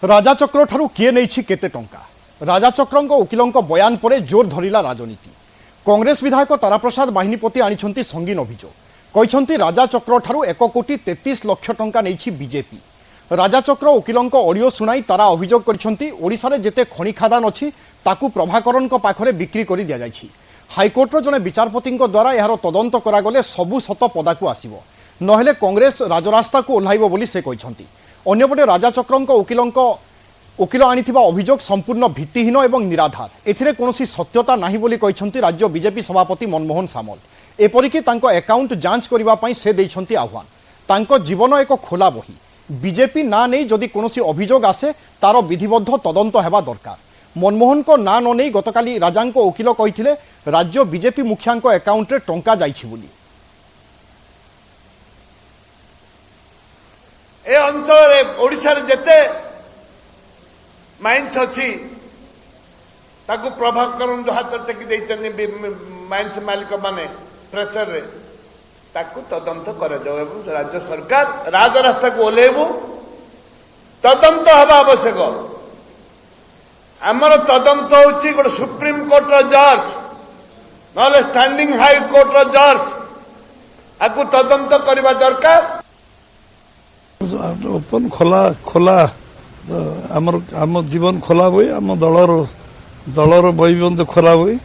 राजाचक्र ठारू किए नहीं केते टंका राजाचक्रंक वकिलंक बयान पर जोर धरिला राजनीति। कांग्रेस विधायक ताराप्रसाद बाहिनीपति आनिछंती संगीन अभियोग कहते राजाचक्र ठारू 1 कोटी 33 लाख टंका नहीं बीजेपी। राजाचक्र वकिलंक ऑडियो सुनाई तारा अभियोग करछंती ओडिशा रे जेते खनि खादान अछि ताकू प्रभाकरनक पाखरे बिक्री करि दिया जायछि। हाईकोर्टर जने विचारपतिंक द्वारा यार तदंत करागले सबु सत पदाकू आसीबो नहेले कांग्रेस राजरास्ता को ओह्लाइबो बोली से कहछंती। अन्यपटे राजाचक्रंक वकिल आनिथिबा अभियोग संपूर्ण भित्तिहीन एवं निराधार। एथिरे कोनोसी सत्यता नाही बोली कहछंती राज्य बीजेपी सभापति मनमोहन सामल। एपरिकी तांको अकाउंट जांच करिबा पई से दैछंती आह्वान। तांको जीवन एक खोला बही बीजेपी ना नहीं जदि कोनोसी अभियोग आसे तार विधिबद्ध तदंत हेबा दरकार। मनमोहन को ना न नहीं गतकाली राजांको वकिल कहिथिले राज्य बीजेपी मुखियांको अकाउंट रे टंका जाइछि बोली। ए अंचल रे ओडिशा रे जेते माइंस अछि ताकू प्रभाकरण जो हाथ टेकी दैछनि माइंस मालिक माने प्रेशर रे ताकू तदंत कर राज्य सरकार राजरास्ता को ओह्लेबू तदंत हवा आवश्यक। आमर तदंत होची गोटे सुप्रीम कोर्ट रो जज नले स्टैंडिंग हाई कोर्ट रो जज आकू तदंत करबा दरकार। ओपन खोला खोला आम जीवन खोला हुए आम दलर बही भी खोला हुए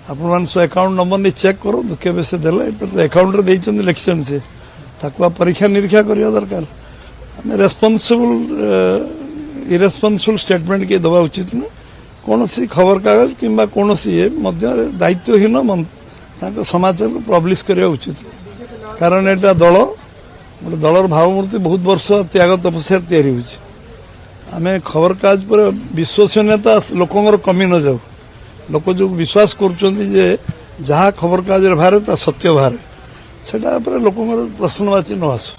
आपण सब अकाउंट नंबर नहीं चेक करो केवे से देले अकाउंट रे लिखिछन से ताकू परीक्षा निरीक्षा करिया दरकार। आम रेस्पॉन्सिबल इरेस्पॉन्सिबल स्टेटमेंट के दबा उचित न कौन सी खबर कागज किंबा कौन सी दायित्वहीन समाचार को पब्लिश करिया उचित कारण एटा दल गोटे दलर भावमूर्ति बहुत वर्ष त्याग तपस्या तैयारी होछि। आमे खबर कागज पर विश्वसनीयता लोकंर कमी न जाऊ लोक जो विश्वास करुचंती जे जहाँ खबर कागज बाहर ता सत्य बाहर सेटा पर लोकंर प्रश्नवाची न आसु।